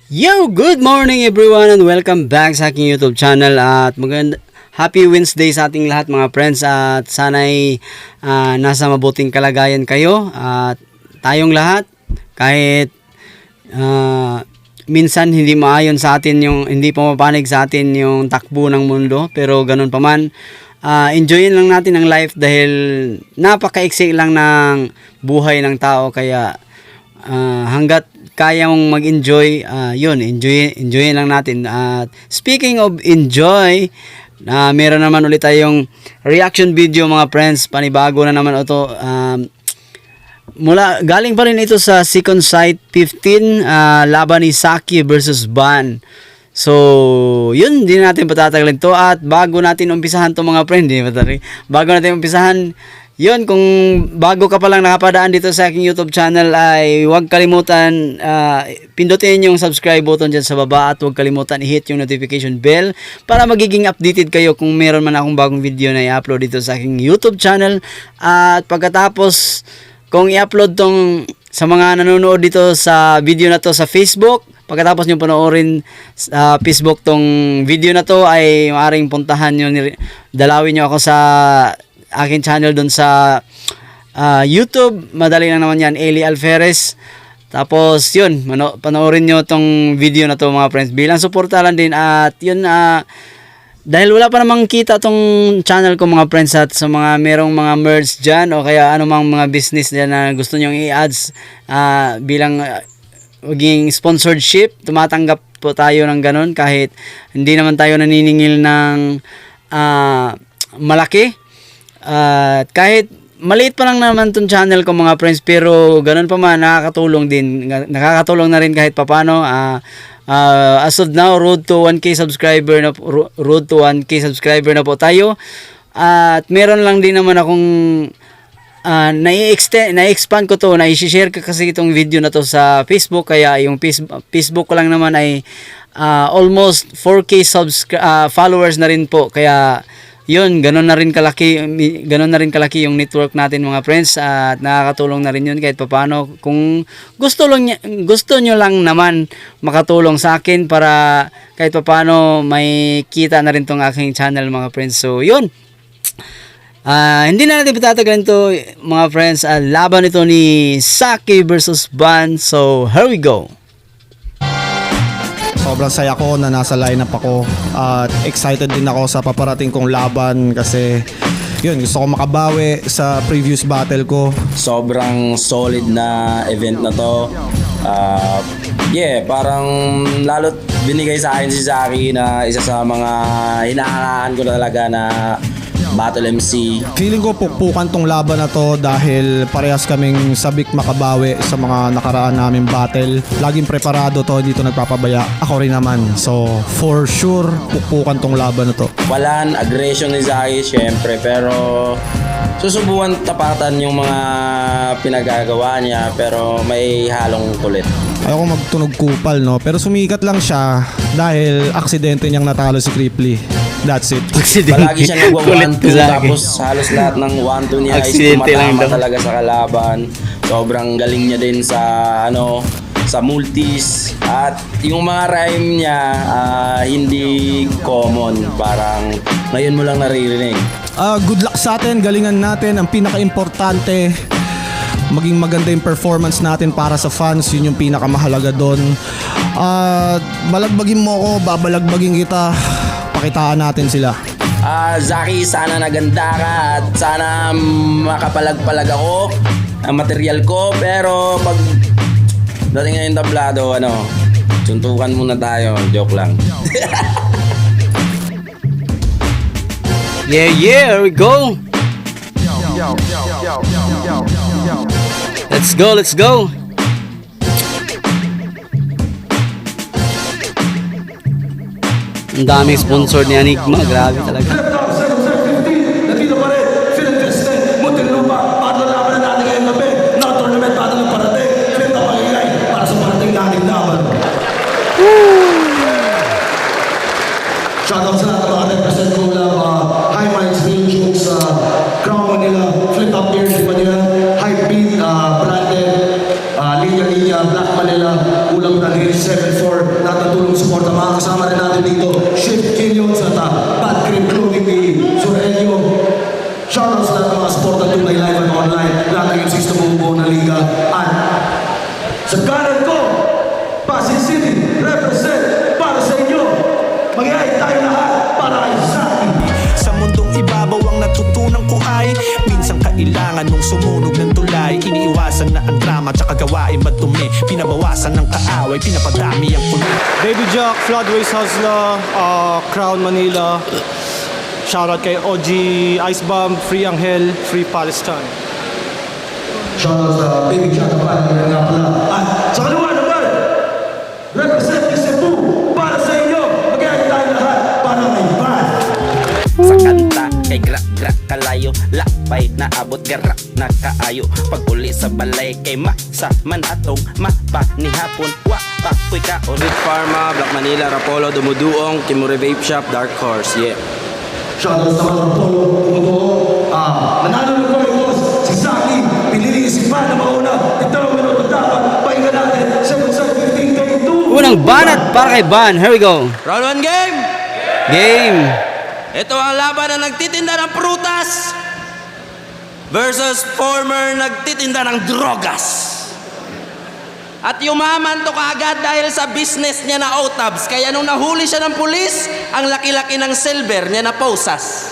Yo, good morning everyone and welcome back sa aking YouTube channel at happy Wednesday sa ating lahat mga friends at sana'y nasa mabuting kalagayan kayo at tayong lahat kahit minsan hindi maayon sa atin hindi pumapanig sa atin yung takbo ng mundo, pero ganun pa man enjoyin lang natin ang life dahil napaka-iksi lang ng buhay ng tao, kaya hanggat kaya mong mag-enjoy, enjoy lang natin. At speaking of enjoy, meron naman ulit tayong reaction video mga friends. Panibago na naman ito. Galing pa rin ito sa Second Sight 15, laban ni Saki versus Ban. So, yun, hindi natin patatagalin to. At bago natin umpisahan to mga friend, bago natin umpisahan, yun, kung bago ka pa lang nakapadaan dito sa aking YouTube channel ay huwag kalimutan pindutin yung subscribe button dyan sa baba at huwag kalimutan i-hit yung notification bell para magiging updated kayo kung meron man akong bagong video na i-upload dito sa aking YouTube channel. At pagkatapos, kung i-upload tong sa mga nanonood dito sa video na to sa Facebook, pagkatapos nyo panoorin sa Facebook tong video na to, ay maaaring puntahan nyo, dalawin nyo ako sa aking channel dun sa YouTube. Madali lang naman yan, Eli Alferez. Tapos yun, panoorin nyo tong video na to mga friends, bilang suporta lang din. At yun, dahil wala pa namang kita tong channel ko mga friends, at sa mga merong mga merch dyan o kaya anumang mga business dyan na gusto nyong i-ads bilang maging sponsorship, tumatanggap po tayo ng ganun kahit hindi naman tayo naniningil ng malaki. Kahit maliit pa lang naman tong channel ko mga friends, pero ganun pa man, nakakatulong na rin kahit papano. As of now, road to 1K subscriber na po tayo. At meron lang din naman akong na-expand ko to, na-share ko kasi itong video na to sa Facebook, kaya yung Facebook ko lang naman ay almost 4K followers na rin po, kaya yun, ganun na rin kalaki yung network natin mga friends, at nakakatulong na rin yun kahit papaano. Kung gusto nyo lang naman makatulong sa akin para kahit papaano may kita na rin tong aking channel mga friends. So yun, hindi na natin patatagalin to mga friends. Laban ito ni Saki versus Ban. So here we go. Sobrang saya ko na nasa lineup ako at excited din ako sa paparating kong laban kasi yun, gusto ko makabawi sa previous battle ko. Sobrang solid na event na to. Parang lalo't binigay sa akin si Saki na isa sa mga hinahangaan ko talaga na battle MC. Feeling ko pukpukan tong laban na to dahil parehas kaming sabik makabawi sa mga nakaraan namin battle. Laging preparado to, dito nagpapabaya. Ako rin naman. So for sure, pukpukan tong laban na to. Walang aggression ni Zaki syempre, pero susubukan tapatan yung mga pinagagawa niya, pero may halong kulit. Ayoko magtunog kupal, no? Pero sumikat lang siya dahil aksidente niyang natalo si Cripply. That's it. Palagi siya nagwa-1-2, tapos halos lahat ng 1-2 niya is tumatama talaga sa kalaban. Sobrang galing niya din sa sa multis, at yung mga rhyme niya hindi common, parang ngayon mo lang naririnig. Good luck sa atin, galingan natin. Ang pinaka-importante, maging maganda yung performance natin para sa fans. Yun yung pinakamahalaga doon. Balagbagin mo ako, babalagbagin kita. Pakitaan natin sila. Zaki, sana naganda ka at sana makapalag-palag ako ang material ko, pero pag dating ngayon tablado, suntukan muna tayo. Joke lang. Yeah, here we go. Let's go. Ang daming sponsor ni Enigma, grabe talaga. Shoutout sa lahat ng mga represent ko lang, High Minds, Real Jokes, Crown Manila, Flip Up Ears Manila, Hype Beat, Branded, Linya Linya, Black Manila, Ulam Talir, 7-4, mga kasama rin natin dito, Shift Killions at Bad Grip Clothing ni Sir Elio. Shoutouts sa lahat ng mga sport at tunay live at online, lahat ng MCs na bumubuo ng liga. At sa kanan ko, Pasig City, represent para sa inyo. Mag-iay tayo lahat para kay Zaki. Sa mundong ibabaw ang natutunan ko ay minsan kailangan mong sumunog ng tulay. Iniiwasan na ang drama tsaka gawain madumi. Pinabawasan ng kaaway, pinapadami ang kulit. Baby Jack, Floodways Hustler, Crown Manila. Shoutout kay OG Ice Bomb, Free Angel, Free Palestine. Shoutouts sa Baby Jack Kapal, nga pala. At sa kaliwa naman, represent ni Cebu para sa inyo. Mag-iay tayo lahat para kay Van. Sa kanta kay gra kalayo, lapay na abot garak na kaayo. Pag-uli sa balay kay sa manatong mapa ni hapon wa pa puy ka Orit Pharma, Black Manila, Rapolo, Dumuduong, Kimure Vape Shop, Dark Horse. Yeah. Shoutouts sa mga Polo, tumutuo. Nanalo ng coin toss, si Zaki, pinili si Van na mauna. Ito minuto dapat, pahinga natin, 7-15 kay 2. Unang banat para kay Van. Here we go. Round 1 game! Game. Ito ang laban na nagtitinda ng prutas versus former nagtitinda ng drogas. At yumaman to kaagad dahil sa business niya na OTABs. Kaya nung nahuli siya ng pulis, ang laki-laki ng silver niya na posas.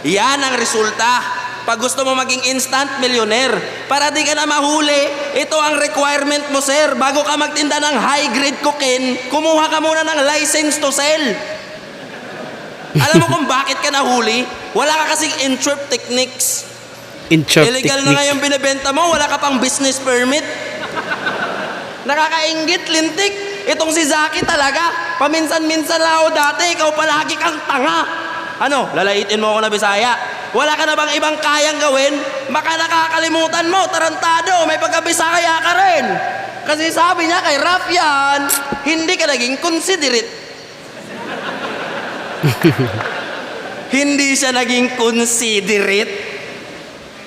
Yan ang resulta. Pag gusto mo maging instant millionaire, para di ka na mahuli, ito ang requirement mo, sir. Bago ka magtinda ng high-grade cocaine, kumuha ka muna ng license to sell. Alam mo kung bakit ka nahuli? Wala ka kasing interrupt techniques. Interrupt Illegal na nga yung binibenta mo, wala ka pang business permit. Nakakaingit, lintik. Itong si Zaki talaga, paminsan-minsan lang ako dati, ikaw palagi kang tanga. Ano, lalaitin mo ako na Bisaya? Wala ka na bang ibang kayang gawin? Baka nakakalimutan mo, tarantado, may pagka-Bisaya ka rin. Kasi sabi niya kay Raf yan, hindi ka naging considerate. Hindi siya naging considerate.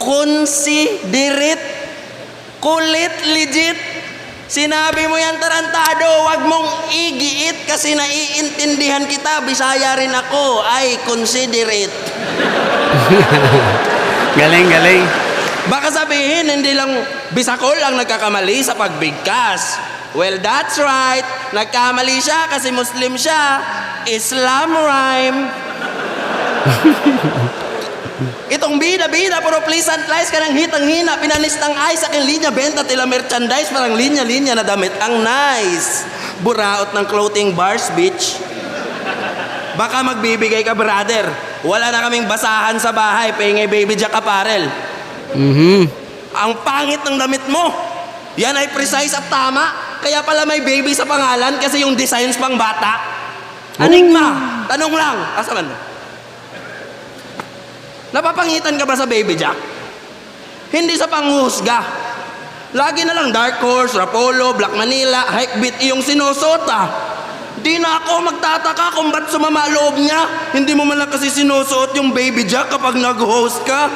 Considerate. Kulit, legit. Sinabi mo yan, tarantado, wag mong igiit kasi naiintindihan kita. Bisaya rin ako. Ay, considerate. Galing, galing. Baka sabihin, hindi lang Bisakol ang nagkakamali sa pagbigkas. Well, that's right. Nagkamali siya kasi Muslim siya. Islam rhyme. Itong bida-bida, puro pleasant lies ka ng hitang-hina, pinanis ng ice, aking linya, benta tila merchandise, parang linya-linya na damit ang nice. Buraot ng clothing bars, bitch. Baka magbibigay ka, brother. Wala na kaming basahan sa bahay, pengay baby jack apparel. Ang pangit ng damit mo. Yan ay precise at tama. Kaya pala may baby sa pangalan kasi yung designs pang bata. Anigma, tanong lang, asa man? Napapangitan ka ba sa baby jack? Hindi sa panghusga. Lagi na lang Dark Horse, Rapolo, Black Manila, Hypebeat iyong sinusot ah. Di na ako magtataka kung ba't sumama loob niya. Hindi mo man lang kasi sinusuot yung baby jack kapag nag-host ka.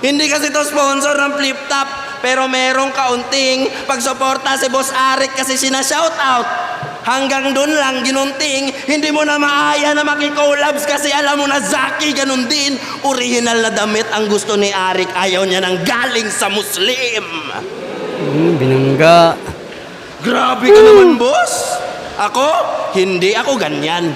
Hindi kasi to sponsor ng Flip Top, pero merong kaunting pagsuporta si Boss Arik kasi sina-shoutout. Hanggang doon lang ginunting, hindi mo na maaya na makikolabs kasi alam mo na Zaki ganun din. Original na damit ang gusto ni Arik, ayaw niya nang galing sa Muslim. Binangga. Grabe ka naman, boss. Ako, hindi ako ganyan.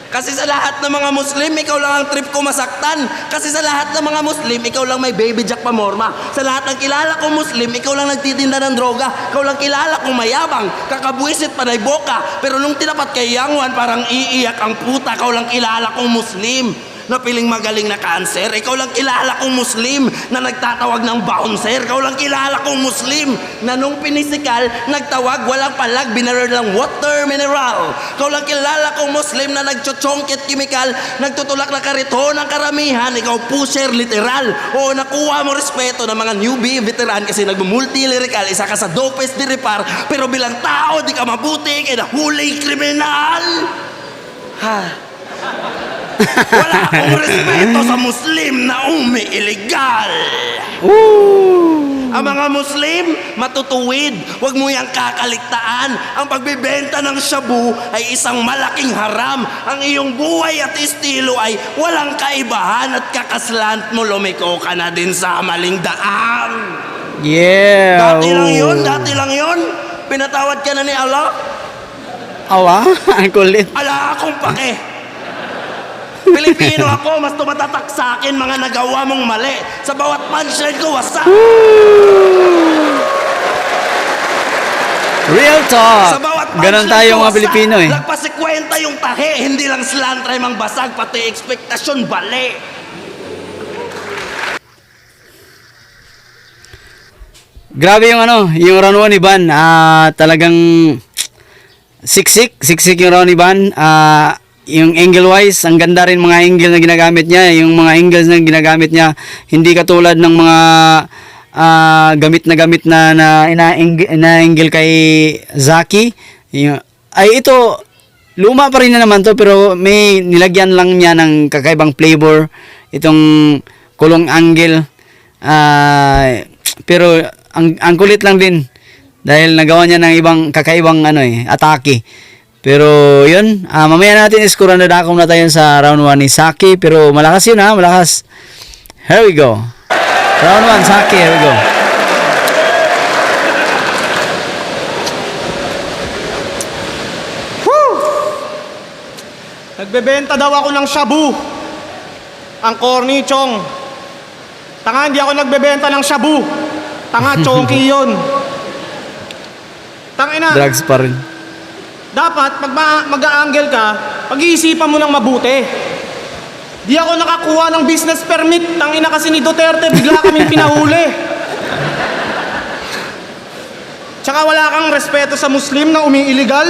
Kasi sa lahat ng mga Muslim, ikaw lang ang trip ko masaktan. Kasi sa lahat ng mga Muslim, ikaw lang may baby jack pamorma. Sa lahat ng kilala kong Muslim, ikaw lang nagtitinda ng droga. Ikaw lang kilala kong mayabang, kakabwisit, panay boka. Pero nung tinapat kay Yang Wan, parang iiyak ang puta. Ikaw lang kilala kong Muslim na piling magaling na cancer. Ikaw lang kilala kong Muslim na nagtatawag ng bouncer. Ikaw lang kilala kong Muslim na nung pinisikal, nagtawag, walang palag, binaral ng water mineral. Ikaw lang kilala kong Muslim na nagchochongkit kimikal, nagtutulak na karito ng karamihan. Ikaw pusher literal. O nakuha mo respeto ng mga newbie veteran kasi nagmumulti-lyrical. Isa ka sa dopest di repar, pero bilang tao di ka mabuti kaya nahuli kriminal. Wala akong respeto sa Muslim na umi-illegal. Ang mga Muslim, matutuwid. Huwag mo yang kakaligtaan. Ang pagbebenta ng shabu ay isang malaking haram. Ang iyong buhay at estilo ay walang kaibahan at kakaslant mo lumiko ka na din sa maling daan. Yeah. Dati lang yun. Pinatawad ka na ni Allah. Awa, ang kulit. Ala akong pake. Pilipino ako, mas tumatatak sa akin mga nagawa mong mali. Sa bawat punchline ko, wasa. Real talk. Sa bawat Ganon punchline tayo ko, mga wasa. Pilipino eh. Lagpasikwenta yung tahe, hindi lang slantre mang basag, pati ekspektasyon bali. Grabe yung yung round 1 ni Van. Talagang siksik yung round ni Van. Yung angle wise, ang ganda rin mga angle na ginagamit niya. Yung mga angles na ginagamit niya, hindi katulad ng mga gamit na ina-angle kay Zaki. Ito, luma pa rin na naman to, pero may nilagyan lang niya ng kakaibang flavor. Itong kulong angle. Pero ang kulit lang din dahil nagawa niya ng ibang kakaibang atake. Pero yun, mamaya natin iskura na dakong na tayo sa round 1 ni Saki, pero malakas yun malakas. Here we go. Round 1 Saki, here we go. Nagbebenta daw ako ng shabu. Ang corny, chong. Tanga, hindi ako nagbebenta ng shabu. Tanga, chonky yun. Tangina. Drugs pa rin. Dapat, pag mag-a-angle ka, pag-iisipan mo ng mabuti. Di ako nakakuha ng business permit. Tangina kasi ni Duterte, bigla kaming pinahuli. Tsaka wala kang respeto sa Muslim na umi-illegal.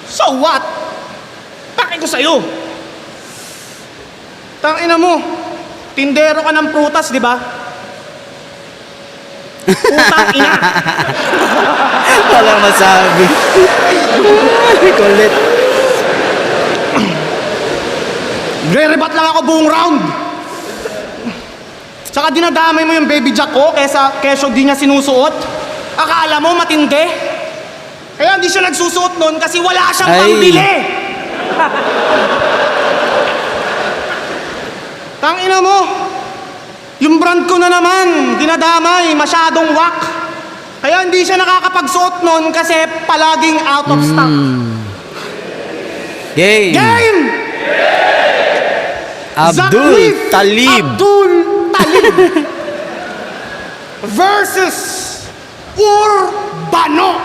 So what? Paki ko sa'yo. Tangina mo, tindero ka ng prutas, di ba? Putang ina. Wala masabi. Kulit. Gre-rebat lang ako buong round. Tsaka dinadamay mo yung baby jack ko keso di niya sinusuot. Akala mo matindi? Kaya hindi siya nagsusuot nun kasi wala siyang pambili. Tangina mo. Yung brand ko na naman, dinadamay, masyadong wak. Kaya hindi siya nakakapagsuot nun kasi palaging out of stock. Game. Game! Abdul Talib versus Urbano.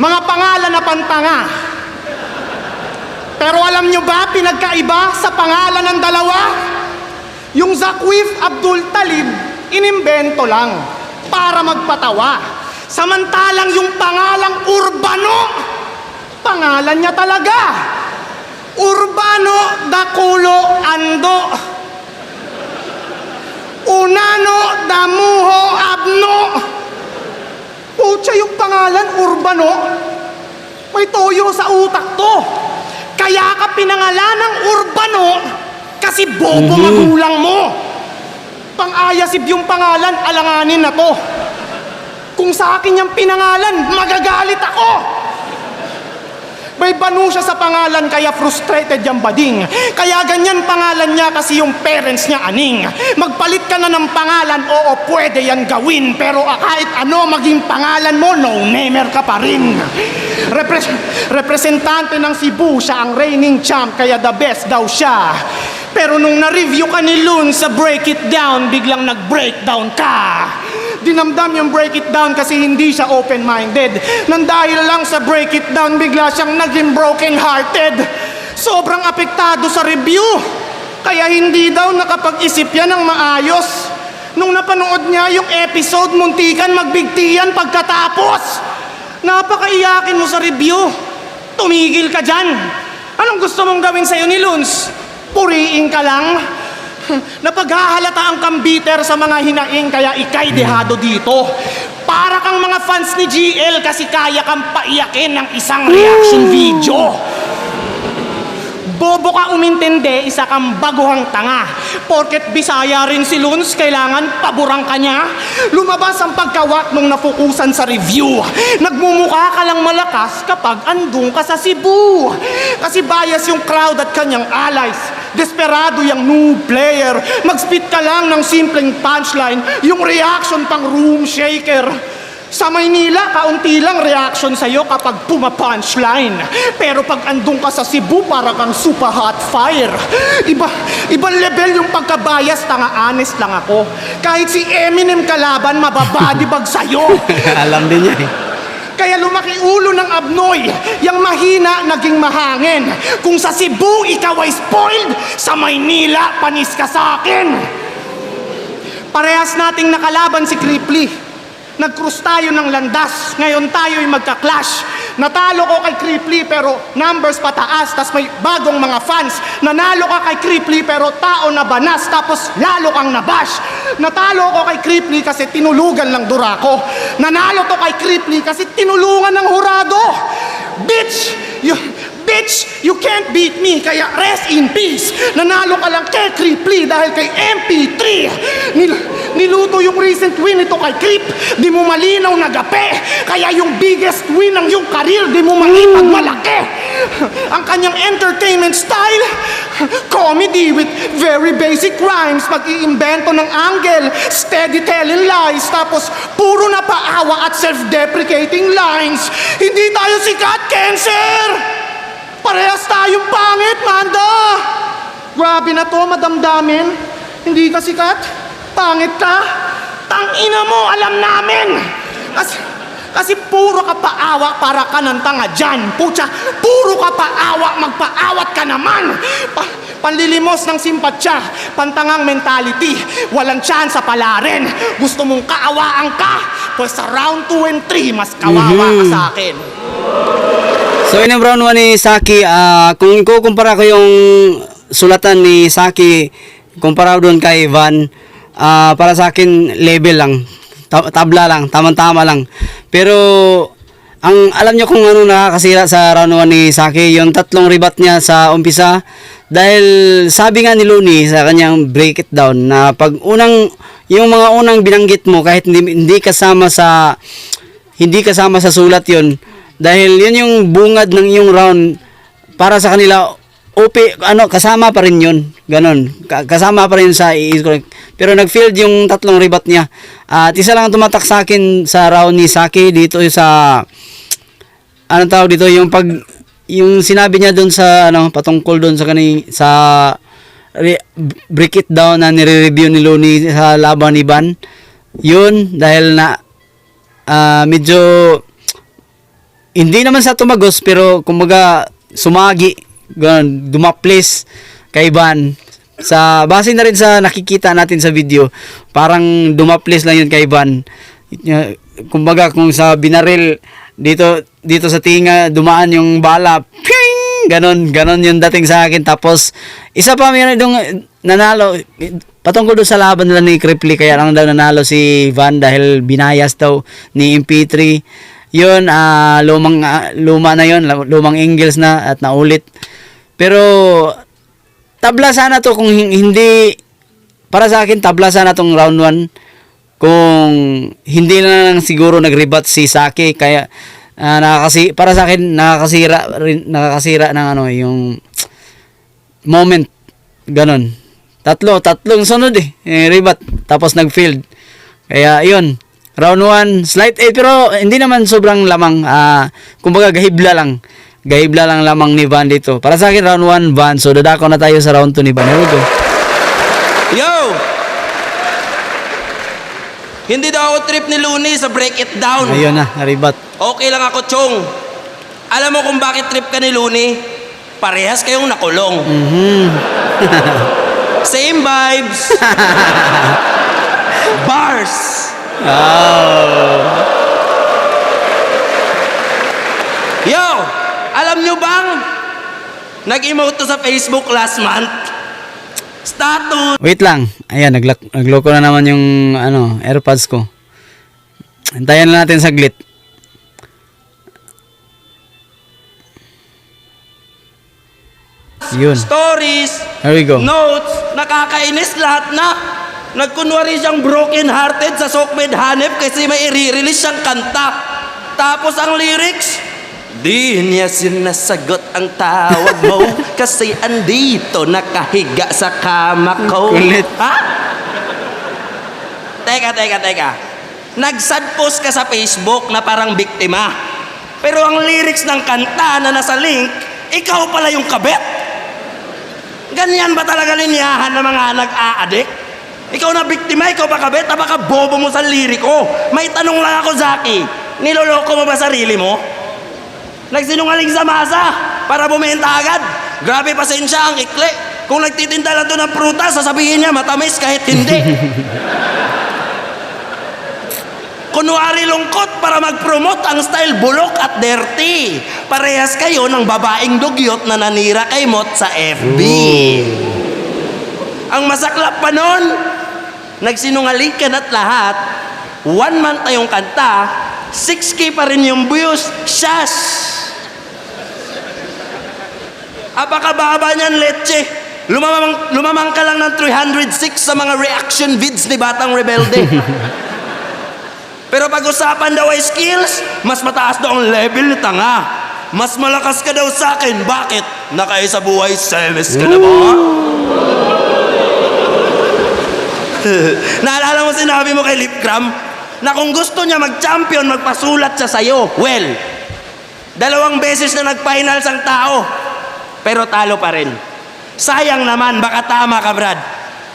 Mga pangalan na pantanga. Pero alam nyo ba, pinagkaiba sa pangalan ng dalawa? Yung Zakwif Abdul Talib, inimbento lang para magpatawa. Samantalang yung pangalang Urbano, pangalan niya talaga. Urbano Dakulo Ando. Unano Damuho Abno. Pucha, yung pangalan Urbano, may toyo sa utak to. Kaya ka pinangalan ng Urbano kasi bobo magulang mo. Pang-ayasib yung pangalan, alanganin na to. Kung sa akin yung pinangalan, magagalit ako. May banu siya sa pangalan kaya frustrated yung bading. Kaya ganyan pangalan niya kasi yung parents niya aning. Magpalit ka na ng pangalan, oo pwede yan gawin. Pero kahit ano maging pangalan mo, no-namer ka pa rin. Representante ng Cebu, siya ang reigning champ kaya the best daw siya. Pero nung na-review ka ni Loon sa Break It Down, biglang nag-breakdown ka. Dinamdam yung Break It Down kasi hindi siya open-minded. Nang dahil lang sa Break It Down, bigla siyang naging broken-hearted. Sobrang apektado sa review. Kaya hindi daw nakapag-isip yan ng maayos. Nung napanood niya yung episode, muntikan magbigtiyan pagkatapos. Napakaiyakin mo sa review. Tumigil ka dyan. Anong gusto mong gawin sa'yo ni Luns? Puriin ka lang? Napaghahalata ang kambiter sa mga hinaing kaya ikay dehado dito. Para kang mga fans ni GL kasi kaya kang paiyakin ng isang reaction video. Bobo ka umintindi, isa kang baguhang tanga. Porket Bisaya rin si Luns, kailangan paborang ka niya. Lumabas ang pagkawat nung nafukusan sa review. Nagmumukha ka lang malakas kapag andun ka sa Cebu. Kasi bias yung crowd at kanyang allies. Desperado yung new player. Mag-spit ka lang ng simpleng punchline, yung reaction pang room shaker. Sa Maynila, kaunti lang reaction sa'yo kapag puma-punchline. Pero pag andun ka sa Cebu, para kang super hot fire. Ibang level yung pagkabayas, tanga honest lang ako. Kahit si Eminem kalaban, mababadibag sa'yo. Alam din niya eh. Kaya lumaki ulo ng abnoy, yang mahina naging mahangin. Kung sa Cebu ikaw ay spoiled, sa Maynila panis ka sa akin. Parehas nating nakalaban si Cripply. Nag-cross tayo ng landas, ngayon tayo'y magka-clash. Natalo ko kay Cripply pero numbers pataas, tas may bagong mga fans. Nanalo ka kay Cripply pero tao na banas, tapos lalo kang nabash. Natalo ko kay Cripply kasi tinulugan lang Durako. Nanalo to kay Cripply kasi tinulungan ng hurado. Bitch, you can't beat me, kaya rest in peace. Nanalo ka lang kay Cripply dahil kay MP3. Niluto yung recent win ito kay Crip. Di mo malinaw na gape. Kaya yung biggest win ng yung career, di mo makitag malaki. Ang kanyang entertainment style, comedy with very basic rhymes. Mag-iimbento ng angle, steady telling lies, tapos puro na paawa at self-deprecating lines. Hindi tayo sikat, cancer! Parehas tayong pangit, Manda! Grabe na to, madamdamin. Hindi ka sikat? Pangit ka? Tangina mo, alam namin! Kasi puro ka paawa para ka ng tanga dyan. Pucha, puro ka paawa, magpaawat ka naman! Panlilimos ng simpatsya, pantangang mentality, walang chance sa palarin. Gusto mong kaawaan ka? Pues sa round 2 and 3, mas kawawa ka sa akin. So yun ang round 1 ni Saki. Kung kukumpara ko yung sulatan ni Saki kumpara doon kay Van, para sa akin level lang, tabla lang, tamang-tama lang. Pero ang alam nyo kung ano nakakasira sa round 1 ni Saki, yung tatlong ribat niya sa umpisa. Dahil sabi nga ni Looney sa kanyang break it down na pag yung mga unang binanggit mo kahit hindi kasama sa sulat yon, dahil yun yung bungad ng yung round para sa kanila, kasama pa rin yun, ganon, kasama pa rin sa pero nag-field yung tatlong ribat niya. At isa lang tumatak sa akin sa round ni Saki dito sa yung sinabi niya doon sa patungkol doon sa break it down na nire-review ni Looney sa laban ni Van. Yun dahil na medyo hindi naman sa tumagos pero kumbaga sumagi, ganun, dumaplis kay Van. Sa base na rin sa nakikita natin sa video, parang dumaplis lang yun kay Van. Kumbaga kung sa binaril dito sa tinga dumaan yung bala, ping, ganon yung dating sa akin. Tapos isa pa mayroon dong nanalo patungkol doon sa laban nila ni Cripply, kaya lang daw nanalo si Van dahil binayas daw ni MP3. Yun, luma na yun, lumang Ingles na at naulit. Pero tabla sana to kung hindi, para sa akin tabla sana tong round 1 kung hindi na lang siguro nag-rebat si Saki. Kaya para sa akin nakakasira ng yung moment, ganon. Tatlong sunod rebat tapos nag-field. Kaya yun, round 1 slight pero hindi naman sobrang lamang, kumbaga gahibla lang lamang ni Van dito. Para sa akin round 1 Van. So dadako na tayo sa round 2 ni Van. Here we go. Yo! Hindi daw ako trip ni Looney sa break it down. Ayun na, naribat. Okay lang ako, Chong. Alam mo kung bakit trip ka ni Looney? Parehas kayong nakulong. Same vibes. Bars. Oh. Yo! Alam nyo bang nag-emote to sa Facebook last month? Status. Wait lang. Ayan, nagloko na naman yung AirPods ko. Hintayin na natin saglit. Yun. stories, There we go. notes, nakakainis lahat na. Nagkunwari siyang broken hearted sa Sokmed Hanep kasi may i-release siyang kanta. Tapos ang lyrics, di niya sinasagot ang tawag mo kasi andito nakahiga sa kama ko. Kulit. Ha? Teka. Nag-sad post ka sa Facebook na parang biktima. Pero ang lyrics ng kanta na nasa link, ikaw pala yung kabet. Ganyan ba talaga linyahan ng mga nag-a-addict? Ikaw na biktima, ikaw ba kabet? Baka bobo mo sa liriko. May tanong lang ako, Zaki. Niloloko mo ba sarili mo? Nagsinungaling sa masa para bumenta agad. Grabe pasensya ang ikli. Kung nagtitinda lang to ng prutas, sasabihin niya matamis kahit hindi. Kunwari lungkot para mag-promote ang style bulok at dirty. Parehas kayo ng babaeng dugyot na nanira kay Mot sa FB. Ang masaklap pa nun, nagsinungaling ka na't lahat, 1 month na yung kanta, 6K pa rin yung views, shas! Apakababa niyan, leche. Lumamang ka lang ng 306 sa mga reaction vids ni Batang Rebelde. Pero pag-usapan daw ay skills, mas mataas daw ang level ni tanga. Mas malakas ka daw sa akin. Bakit? Nakaisa buhay, semes ka na ba? Naalala mo sinabi mo kay Lipcram na kung gusto niya mag-champion, magpasulat siya sa'yo. Well, 2 beses na nag-finals ang tao, pero talo pa rin. Sayang naman, baka tama ka, Brad.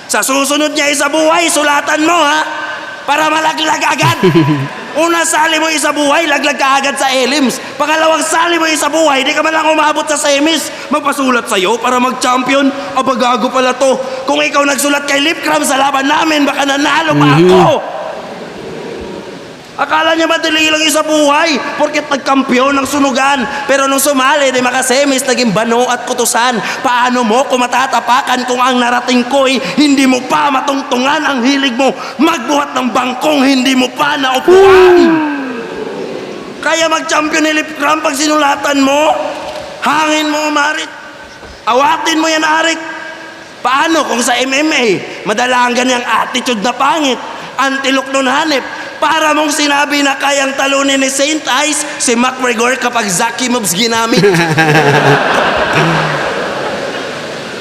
Sa susunod niya isa buhay, sulatan mo, ha? Para malaglag agad. Una sali mo isa buhay, laglag ka agad sa elims. Pangalawang sali mo isa buhay, di ka man lang umabot sa semis. Magpasulat sa'yo para mag-champion. Aba, gago pala to. Kung ikaw nagsulat kay Lipcram sa laban namin, baka nanalo pa ako. Akala niya madali lang isa buhay porket nagkampiyon ng sunugan. Pero nung sumali, di makasemis, naging bano at kutusan. Paano mo kung matatapakan kung ang narating ko'y hindi mo pa matungtungan ang hilig mo magbuhat ng bangkong hindi mo pa naupuan? Kaya mag-champion ni Lipcram pag sinulatan mo? Hangin mo, Marit. Awatin mo yan, Arik. Paano kung sa MMA, madala ang ganyang attitude na pangit, antilok nun hanep, para mong sinabi na kayang talunin ni Saint Ice si McGregor kapag Zaki moves ginamit.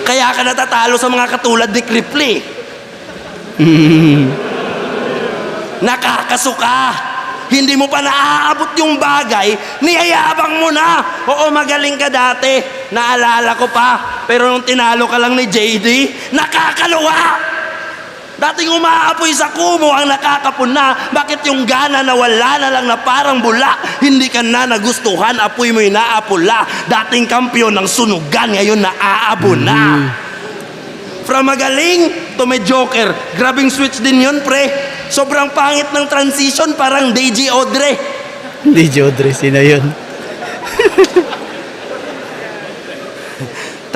Kaya ka natatalo sa mga katulad ni Cripply. Nakakasuka. Hindi mo pa naaabot yung bagay, niyayabang mo na. Oo, magaling ka dati. Naalala ko pa. Pero nung tinalo ka lang ni JD, nakakaluwa. Dating umaapoy sa kumo ang nakakapuna. Bakit yung gana na wala na lang na parang bula? Hindi ka na nagustuhan, apoy mo'y naapula. Dating kampiyon ng sunugan, ngayon naaabo na. From magaling to mediocre. Grabing switch din yun, pre. Sobrang pangit ng transition, parang DJ Audrey. DJ Audrey, sino yun?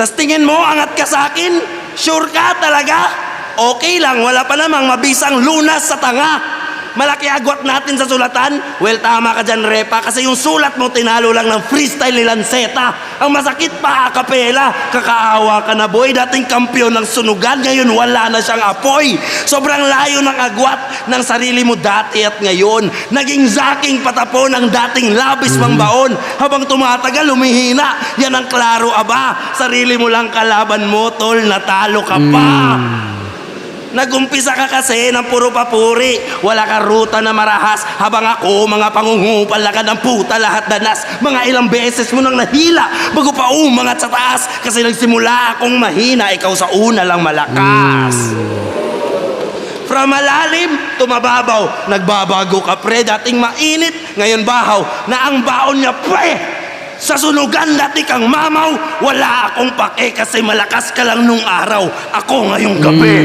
Tas tingin mo, angat ka sa akin? Sure ka talaga? Okay lang, wala pa namang mabisang lunas sa tanga. Malaki agwat natin sa sulatan? Well, tama ka dyan, Repa, kasi yung sulat mo tinalo lang ng freestyle ni Lanceta. Ang masakit pa, akapela. Kakaawa ka na, boy. Dating kampiyon ng sunugan, ngayon wala na siyang apoy. Sobrang layo ng agwat ng sarili mo dati at ngayon. Naging zaking patapon ang dating labis pang baon. Habang tumatagal, lumihina. Yan ang klaro, aba. Sarili mo lang kalaban mo, tol, natalo ka pa. Nagumpisa ka kasi ng puro papuri. Wala ka ruta na marahas. Habang ako, mga pangungupal ka ng puta lahat danas. Mga ilang beses mo nang nahila bago pa umangat sa taas. Kasi nagsimula akong mahina, ikaw sa una lang malakas. From malalim, tumababaw. Nagbabago ka, pre. Dating mainit, ngayon bahaw. Na ang baon niya, pre. Sa sunugan dati kang mamaw, wala akong pake kasi malakas ka lang nung araw. Ako ngayong gabi.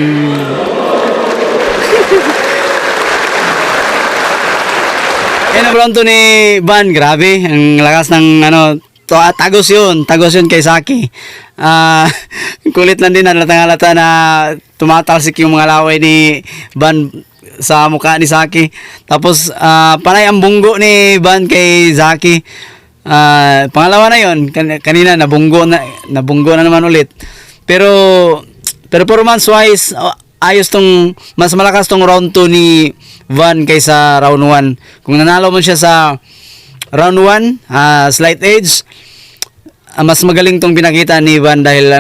Yan ang pronto ni Van, grabe. Ang lakas ng tagos yun kay Saki. Kulit lang din, halata na tumatalsik yung mga laway ni Van sa mukha ni Saki. Tapos panay ang bunggo ni Van kay Zaki. Pangalawa na yon, kanina nabunggo na naman ulit. Pero performance wise, ayos tong, mas malakas tong round 2 ni Van kaysa round 1. Kung nanalo mo siya sa round 1, slight edge, mas magaling tong pinakita ni Van dahil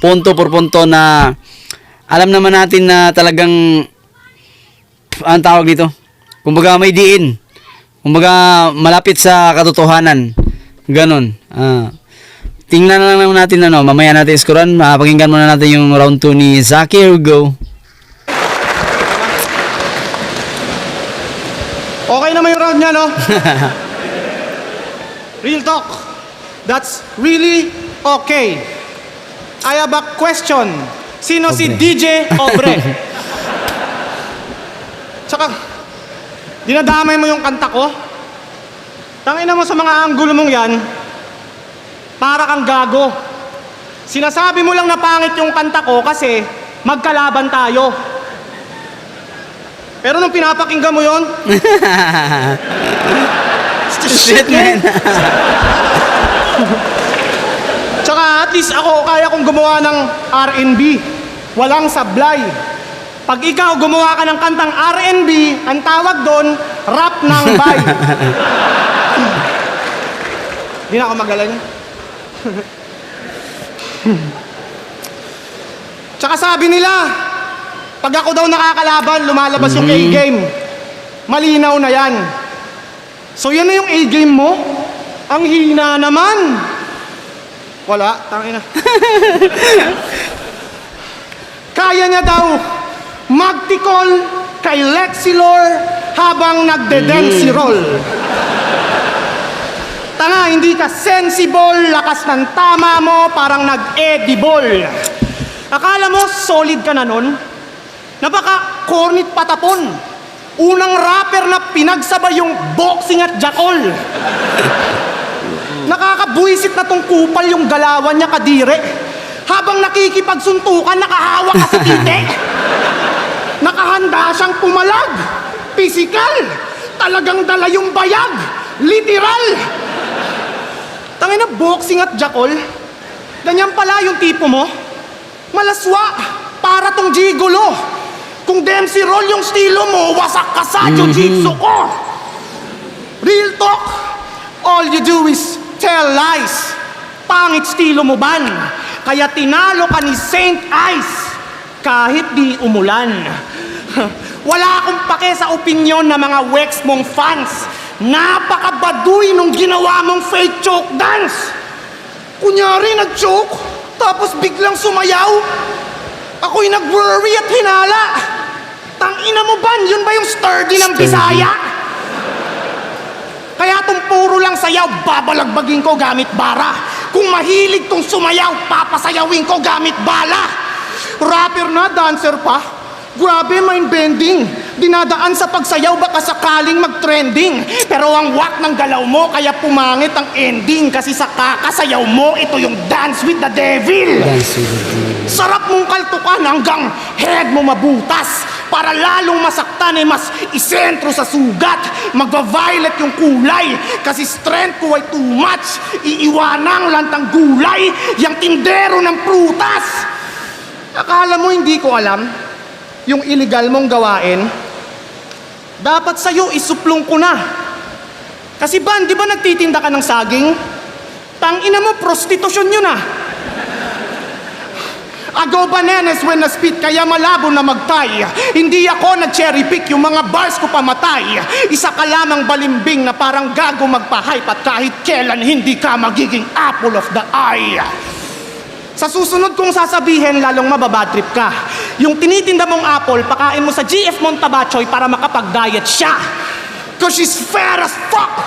punto por punto na alam naman natin na talagang ang tawag dito, kumbaga may diin, kumbaga malapit sa katotohanan, ganon. Tingnan na lang natin mamaya natin scorean. Pakinggan muna natin yung round 2 ni Zaki. Here we go. Okay naman yung round niya, no? Real talk. That's really okay. I have a question. Sino si DJ Obre? Tsaka, dinadamay mo yung kanta ko? Tangina mo sa mga anggulo mong yan, para kang gago. Sinasabi mo lang na pangit yung kanta ko kasi magkalaban tayo. Pero nung pinapakinggan mo yon, shit, man. Tsaka at least ako, kaya kong gumawa ng R&B. Walang sablay. Pag ikaw gumawa ka ng kantang R&B, ang tawag doon, rap ng bay. Di na ako magaling. Tsaka sabi nila, pag ako daw nakakalaban, lumalabas yung A-game. Malinaw na yan. So yan na yung A-game mo? Ang hina naman. Wala, tangina. Kaya niya daw magtikol kay Lexilor habang nagde-dance roll. Tanga, hindi ka sensible, lakas ng tama mo, parang nag-edible. Akala mo solid ka na nun? Napaka-cornit patapon. Unang rapper na pinagsabay yung boxing at jackal. Nakakabuisit na tong kupal yung galawan niya kadire. Habang nakikipagsuntukan, nakahawak ka sa tite. Nakahanda siyang pumalag. Physical. Talagang dala yung bayag. Literal. Tangina, boxing at jackal. Ganyan pala yung tipo mo. Malaswa. Para tong gigolo. Kung Dempsey roll yung estilo mo, wasak ka sa jiu-jitsu ko. Real talk. All you do is tell lies. Pangit estilo mo ban. Kaya tinalo ka ni Saint Ice kahit di umulan. Wala akong pake sa opinyon ng mga Wex mong fans. Napakabaduy nung ginawa mong fake choke dance. Kunyari nag-choke, tapos biglang sumayaw. Ako'y nag-worry at hinala. Tangina mo ban, yun ba yung sturdy ng Bisaya? Kaya tong puro lang sayaw, babalagbagin ko gamit bara. Kung mahilig tong sumayaw, papasayawin ko gamit bala. Rapper na, dancer pa. Grabe, mind-bending. Dinadaan sa pagsayaw, baka sakaling mag-trending. Pero ang wak ng galaw mo, kaya pumangit ang ending. Kasi sa kakasayaw mo, ito yung Dance with the Devil. Sarap mong kaltukan hanggang head mo mabutas. Para lalong masaktan mas isentro sa sugat. Magva-violet yung kulay. Kasi strength ko ay too much. Iiwanang lantang gulay. Yang tindero ng prutas. Akala mo hindi ko alam? Yung illegal mong gawain? Dapat sa'yo isuplong ko na. Kasi ban, di ba nagtitinda ka ng saging? Tangina mo, prostitusyon yun ah. I go bananas when I spit, kaya malabo na magtay. Hindi ako nag-cherry pick, yung mga bars ko pamatay. Isa ka lamang balimbing na parang gago magpa-hype at kahit kailan hindi ka magiging apple of the eye. Sa susunod kong sasabihin, lalong mababadtrip ka. Yung tinitinda mong apple, pakain mo sa GF Montabachoy para makapag-diet siya. Cause she's fair as fuck.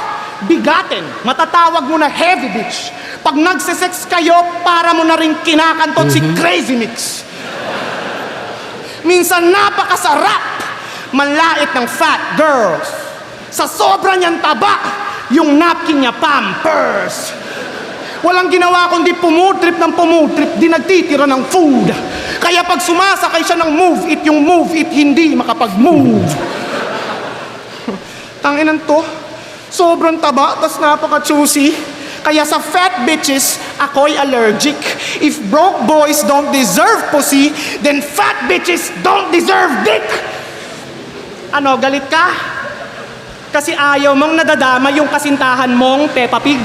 Bigatin, matatawag mo na heavy bitch. Pag nagsisex kayo, para mo na rin kinakantot si Crazy Mix. Minsan napakasarap manlait ng fat girls. Sa sobra niyang taba, yung napkin niya Pampers. Walang ginawa kundi pumutrip ng pumutrip, di nagtitira ng food. Kaya pag sumasakay siya ng move it, yung move it hindi makapag-move. Tanginan to, Sobrang taba, tas napaka-choosy. Kaya sa fat bitches, ako'y allergic. If broke boys don't deserve pussy, then fat bitches don't deserve dick. Ano, galit ka? Kasi ayaw mong nadadama yung kasintahan mong Peppa Pig.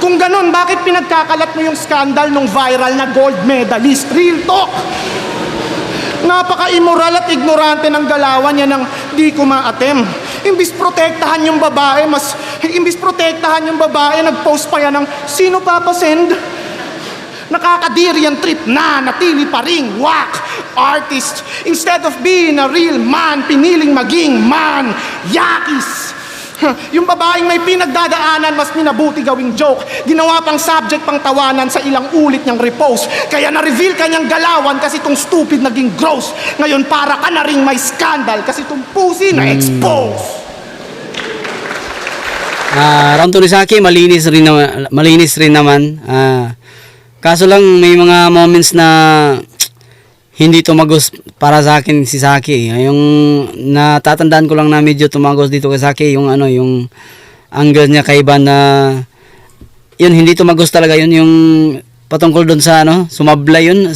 Kung ganun, bakit pinagkakalat mo yung skandal nung viral na gold medalist? Real talk! Napaka-immoral at ignorante ng galawan niya ng di ko ma-attempt. Imbis protektahan yung babae, nag-post pa yan ng sino papasend? Nakakadiri ang trip na natili pa ring whack artist. Instead of being a real man, piniling maging man. Yakis! Yung babaeng may pinagdadaanan, mas minabuti gawing joke. Ginawa pang subject pang tawanan sa ilang ulit niyang repost. Kaya na-reveal kanyang galawan kasi tong stupid naging gross. Ngayon para ka na ring may scandal kasi tong pussy na expose. Round 2 ni Saki, malinis rin naman. Kaso lang may mga moments na hindi tumagos para sa akin si Saki. Yung natatandaan ko lang na medyo tumagos dito kay Saki, yung yung angle niya kay Ivan na yun, hindi tumagos talaga yun, yung patungkol doon sa sablay yun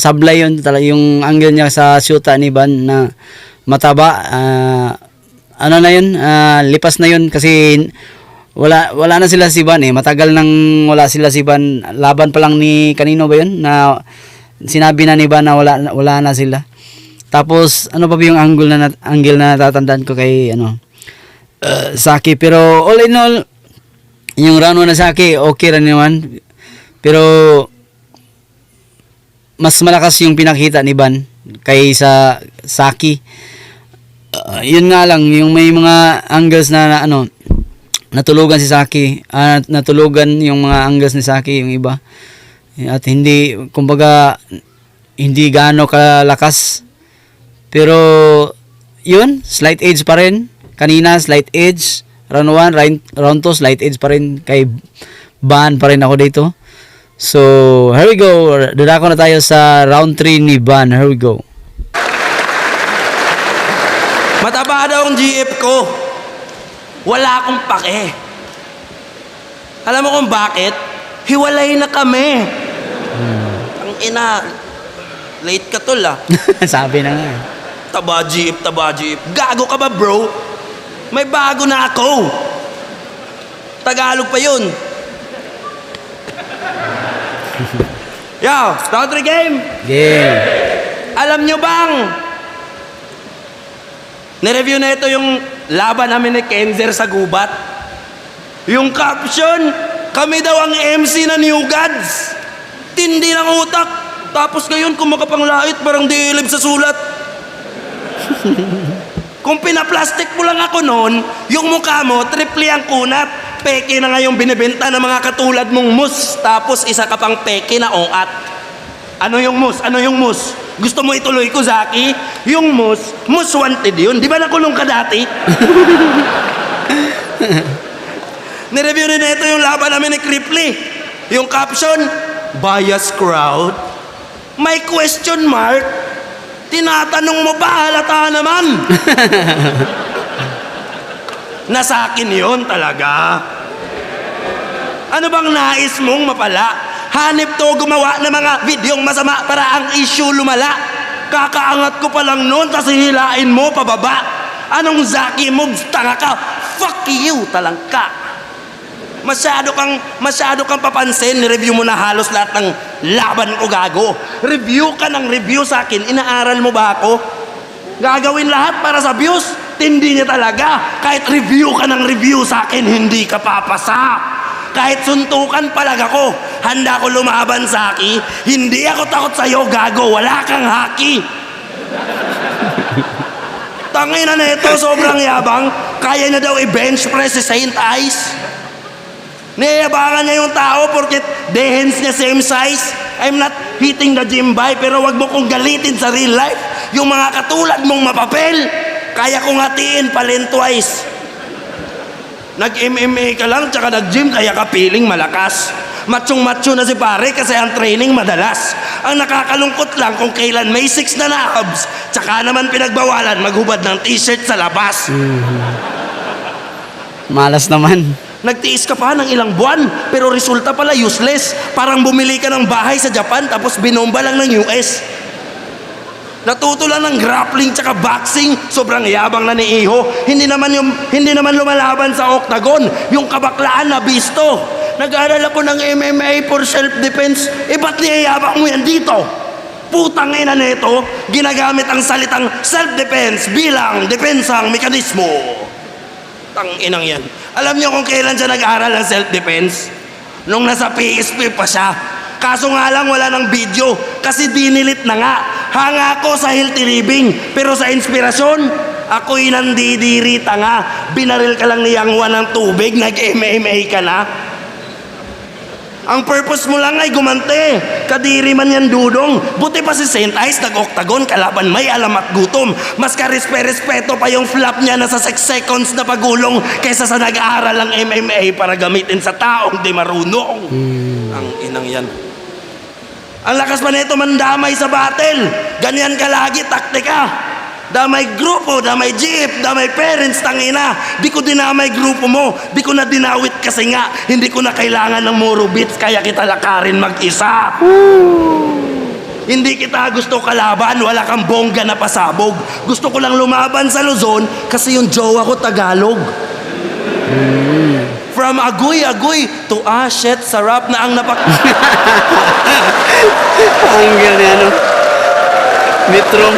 talaga, yung angle niya sa shoota ni Ivan na mataba. Na yun, lipas na yun kasi wala na sila si Ivan matagal nang wala sila si Ivan. Laban pa lang ni kanino ba yun na sinabi na ni Ivan na wala na sila. Tapos ano pa ba yung angle na natatandaan ko kay Saki, pero all in all yung round 1 na Saki okay rin naman, pero mas malakas yung pinakita ni Ivan kaysa Saki. Yun nga lang yung may mga angles na natulugan si Saki, natulugan yung mga angles ni Saki yung iba. At hindi, kumbaga, hindi gaano kalakas. Pero, yun, slight edge pa rin. Kanina, slight edge. Round 1, round 2, slight edge pa rin. Kay Van pa rin ako dito. So, here we go. Dadako na tayo sa round 3 ni Van. Here we go. Mataba daw ang GF ko. Wala akong pake. Alam mo kung bakit? Hiwalay na kami. Ang ina, late ka tol Sabi na nga. Taba GF. Gago ka ba bro? May bago na ako. Tagalog pa yun. Yo, round 3 game. Game. Alam nyo bang nireview na ito yung laban namin ni Kenzer sa gubat? Yung caption, kami daw ang MC na New Gods. Tindi ng utak. Tapos ngayon kung makapanglait parang dilib sa sulat. Kung pinaplastic mo lang ako noon, yung mukha mo triple ang kunat. Peke na nga yung binibenta ng mga katulad mong mus. Tapos isa ka pang peke na ongat. Ano yung mus? Gusto mo ituloy ko, Zaki? Yung mus wanted yun. Di ba nakulong ka dati? Nireview rin ito yung laban namin ni Cripply. Yung caption, bias crowd. May question mark. Tinatanong mo ba? Halata naman. Nasa akin yun talaga. Ano bang nais mong mapala? Hanip to gumawa ng mga videong masama para ang issue lumala. Kakaangat ko pa lang noon, tas hihilain mo pababa. Anong Zaki moves? Tanga ka. Fuck you, talangka. Masyado kang papansin. Review mo na halos lahat ng laban ko, gago. Review ka ng review sa akin. Inaaral mo ba ako? Gagawin lahat para sa views? Tindi niya talaga. Kahit review ka ng review sa akin, hindi ka papasa. Kahit suntukan palag ako, handa ko lumaban sa Aki. Hindi ako takot sa'yo, gago. Wala kang haki. Tangina na ito, sobrang yabang. Kaya na daw i-bench press si Saint Ice. Niyabangan niya yung tao porket dehens niya same size. I'm not hitting the gym by, pero wag mo kong galitin sa real life. Yung mga katulad mong mapapel, kaya kong hatiin palin twice. Nag-MMA ka lang, tsaka nag-gym, kaya ka feeling malakas. Matsyong-matsyo na si pare kasi ang training madalas. Ang nakakalungkot lang kung kailan may 6 na abs, tsaka naman pinagbawalan maghubad ng t-shirt sa labas. Malas naman. Nagtiis ka pa ng ilang buwan, pero resulta pala useless. Parang bumili ka ng bahay sa Japan, tapos binomba lang ng US. Natuto lang ng grappling tsaka boxing, sobrang yabang na ni Iho. Hindi naman lumalaban sa octagon, yung kabaklaan na bisto. Nag-aaral ako ng MMA for self-defense. Ba't niyayabang mo yan dito? Putang ina nito, ginagamit ang salitang self-defense bilang depensang mekanismo. Tang inang yan. Alam niyo kung kailan siya nag-aaral ng self-defense? Nung nasa PSP pa siya. Kaso nga lang wala ng video kasi dinilit na nga. Hanga ako sa healthy living, pero sa inspirasyon, ako'y nandidirita nga. Binaril ka lang ni Yang Wan ng tubig, nag-MMA ka na. Ang purpose mo lang ay gumante. Kadiri man yan, dudong. Buti pa si Saint Ice nag-octagon kalaban may alam at gutom. Mas karespeto pa yung flap niya na sa 6 seconds na pagulong kaysa sa nag-aaral ng MMA para gamitin sa taong di marunong. Ang inang yan. Ang lakas pa nito mandamay sa battle. Ganyan ka lagi, taktika. Damay grupo, damay jeep, damay parents, tangina. Di ko dinamay grupo mo. Di ko na dinawit kasi nga hindi ko na kailangan ng muro beats kaya kita lakarin mag-isa. Hindi kita gusto kalaban, wala kang bongga na pasabog. Gusto ko lang lumaban sa Luzon kasi yung jowa ko Tagalog. From agoy-agoy to shit, sarap na ang Ang ganda ano. Mitrom.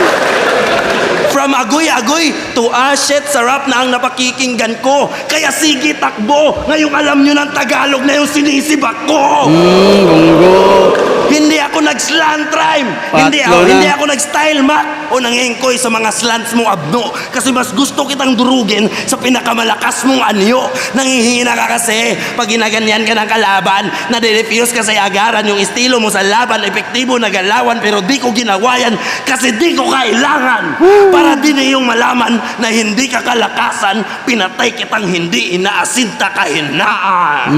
From agoy-agoy to shit, sarap na ang napakikinggan ko. Kaya sige, takbo. Ngayong alam nyo ng Tagalog na yung sinisibak ko. Bunggo. Hindi ako nag-slant rhyme. Patlo na. Hindi ako nag-style mat o nangengkoy sa mga slants mong abno. Kasi mas gusto kitang durugin sa pinakamalakas mong anyo. Nangihina ka kasi pag ginaganyan ka ng kalaban, nade-refuse ka sa agaran yung estilo mo sa laban, epektibo na galawan, pero di ko ginawa yan kasi di ko kailangan. Para din yung malaman na hindi ka kalakasan, pinatay kitang hindi inaasinta kahinaan.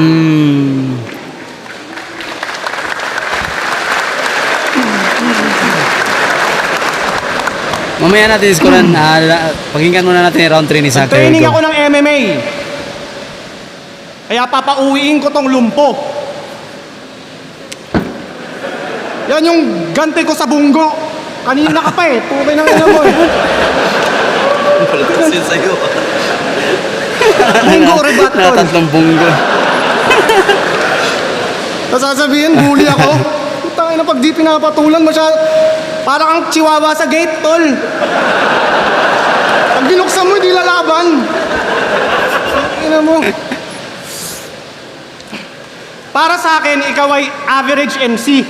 Mamaya natin diskuran. Pakinggan muna natin yung round 3 ni Saki. Training ako ng MMA. Kaya papauwiin ko tong lumpo. Yan yung ganti ko sa bunggo. Kanina ka pa eh. Tukay ng ina mo eh. Kasi sa'yo. Bunggo rebat tol. Tatlong bunggo. Tapos sasabihin, bully ako. Putang ina, pag di pinapatulan mo siya, para kang chihuahua sa gate, tol. Pag binuksan mo, hindi lalaban. Ina mo. Para sa akin, ikaw ay average MC.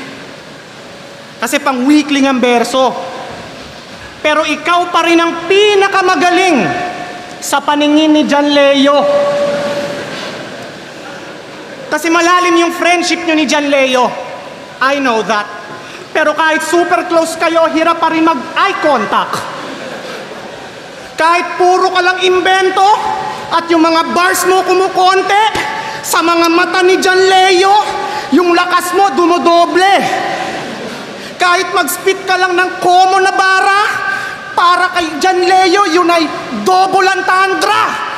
Kasi pang weakling ang berso. Pero ikaw pa rin ang pinakamagaling sa paningin ni John Leo. Kasi malalim yung friendship nyo ni John Leo. I know that. Pero kahit super close kayo, hirap pa rin mag-eye contact. Kahit puro ka lang imbento at yung mga bars mo kumukonte, sa mga mata ni John Leo, yung lakas mo dumodoble. Kahit mag-spit ka lang ng common na bara, para kay John Leo, yun ay double entendre.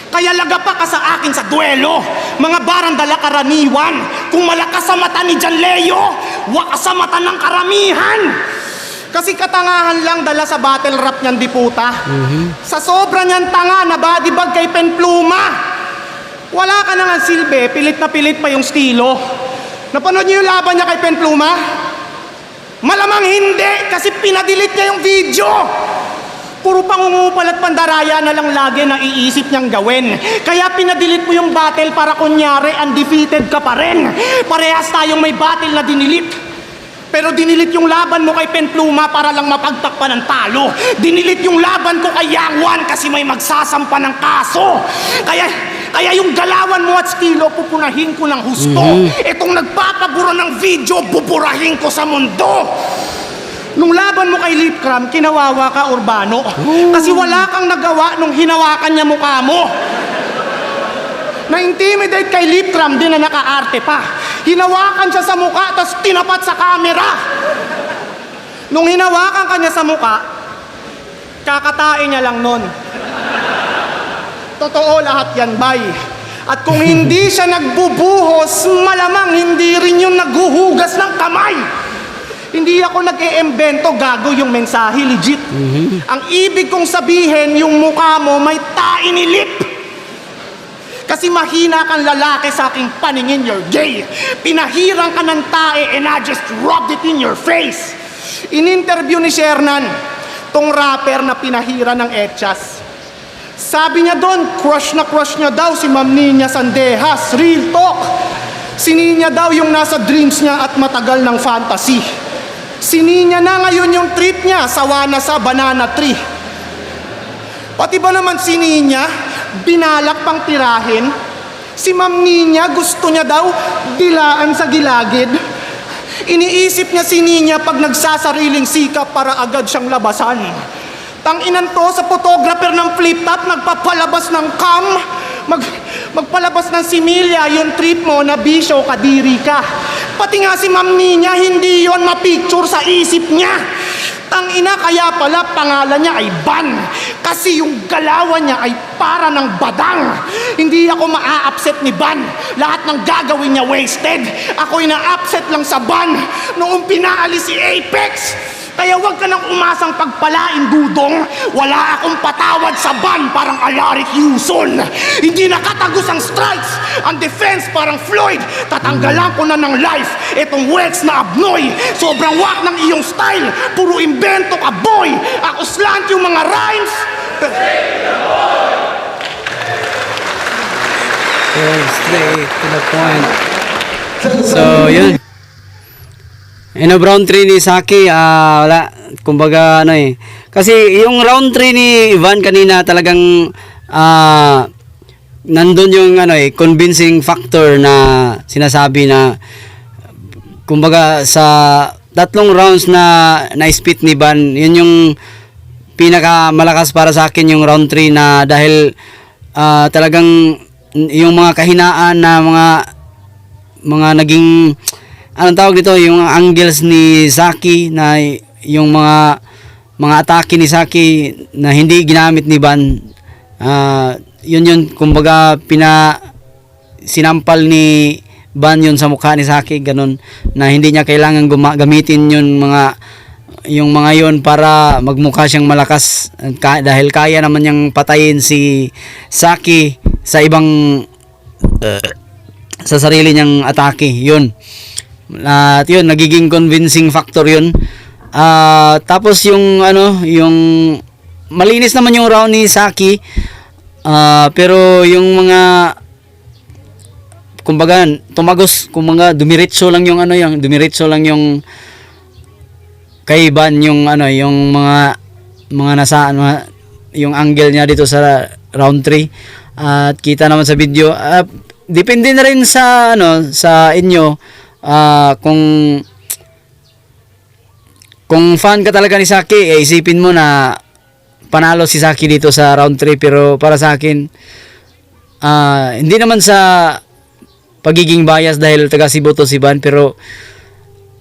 Kaya lagapa ka sa akin sa duelo. Mga barang dala karaniwan. Kung malakas sa mata ni John Leo, wakas sa mata ng karamihan. Kasi katangahan lang dala sa battle rap niyan, di puta. Sa sobra niyan tanga na body bag kay Penpluma. Wala ka na nga silbi, pilit na pilit pa yung stilo. Napanood niyo yung laban niya kay Penpluma? Malamang hindi, kasi pinadilit niya yung video. Puro pangungupal at pandaraya na lang lagi na iisip niyang gawin. Kaya pinadilit mo yung battle para kunyari undefeated ka pa rin. Parehas tayong may battle na dinilit. Pero dinilit yung laban mo kay Penpluma para lang mapagtakpan ng talo. Dinilit yung laban ko kay Yang Wan kasi may magsasampa ng kaso. Kaya yung galawan mo at estilo, pupunahin ko ng husto. Itong nagpapabura ng video, pupurahin ko sa mundo. Nung laban mo kay Lipcram, kinawawa ka, Urbano. Kasi wala kang nagawa nung hinawakan niya mukha mo. Na-intimidate kay Lipcram, din na nakaarte pa. Hinawakan siya sa mukha, tapos tinapat sa camera. Nung hinawakan ka niya sa mukha, kakatain niya lang nun. Totoo lahat yan, bay. At kung hindi siya nagbubuhos, malamang hindi rin yung naghuhugas ng kamay. Hindi ako nag-e-embento, gago yung mensahe, legit. Ang ibig kong sabihin, yung mukha mo may tiny lip. Kasi mahina kang lalaki sa aking paningin, you're gay. Pinahirang ka ng tae and I just rubbed it in your face. In-interview ni Shernan, tong rapper na pinahira ng etchas. Sabi niya doon, crush niya daw si Ma'am Nina Sandejas. Real talk. Si Nina daw yung nasa dreams niya at matagal ng fantasy. Si Nina na ngayon yung trip niya, sawa na sa banana tree. Pati ba naman si Nina, binalak pang tirahin? Si Ma'am Nina gusto niya daw dilaan sa gilagid. Iniisip niya si Nina pag nagsasariling sikap para agad siyang labasan. Tanginan to sa photographer ng flip-top, nagpapalabas ng cam, magpalabas ng similya, yung trip mo na bisyo, kadiri ka. Pati nga si Ma'am Nina, hindi yon mapicture sa isip niya. Tangina, kaya pala pangalan niya ay Ban. Kasi yung galawan niya ay para ng badang. Hindi ako maa-upset ni Ban. Lahat ng gagawin niya wasted. Ako'y na-upset lang sa Ban noong pinaalis si Apex. Kaya huwag ka nang umasang pagpalain, dudong. Wala akong patawad sa Ban, parang Alaric Yuson. Hindi nakatagos ang strikes. Ang defense parang Floyd. Tatanggalan ko na ng life itong Wex na abnoy. Sobrang wak ng iyong style. Puro invento ka, boy. Ako slant yung mga rhymes. Straight to the point. So, yun. Round 3 ni Saki, wala. Kumbaga, kasi yung round 3 ni Ivan kanina talagang nandun yung convincing factor na sinasabi na kumbaga sa tatlong rounds na na-spit ni Ivan, yun yung pinakamalakas para sa akin yung round 3 na dahil talagang yung mga kahinaan na mga naging anong tawag dito, yung angles ni Saki na yung mga atake ni Saki na hindi ginamit ni Ban, yun kumbaga sinampal ni Ban yun sa mukha ni Saki, ganun na hindi niya kailangan gamitin yung mga yun para magmukha siyang malakas dahil kaya naman niyang patayin si Saki sa ibang sa sarili niyang atake, yun. At yun, nagiging convincing factor yun. Tapos yung malinis naman yung round ni Saki, pero yung mga kumbaga dumiretso lang yung kay Ban yung yung angle niya dito sa round 3. At kita naman sa video, depende na rin sa inyo. Kung fan ka talaga ni Saki, isipin mo na panalo si Saki dito sa round 3, pero para sa akin hindi naman sa pagiging bias dahil taga Cebu to si Ban, pero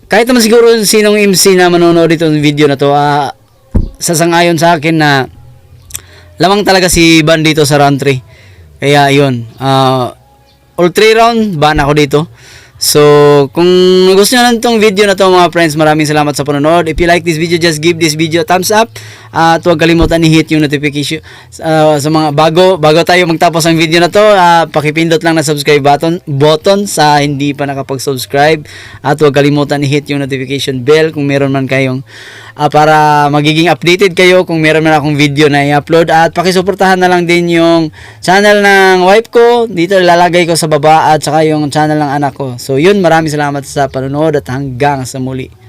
kahit naman siguro sinong MC na manonood dito ng video na to, sasang-ayon sa akin na lamang talaga si Ban dito sa round 3. Kaya yun, all 3 round ban ako dito. So, kung gusto nyo lang itong video na to mga friends, maraming salamat sa panonood. If you like this video, just give this video a thumbs up. At huwag kalimutan i-hit yung notification sa mga bago tayo magtapos ang video na to. Pakipindot lang na subscribe button sa hindi pa nakapag-subscribe. At huwag kalimutan i-hit yung notification bell kung meron man kayong para magiging updated kayo kung meron man akong video na i-upload. At pakisuportahan na lang din yung channel ng wife ko. Dito ilalagay ko sa baba, at saka yung channel ng anak ko. So yun, maraming salamat sa panonood at hanggang sa muli.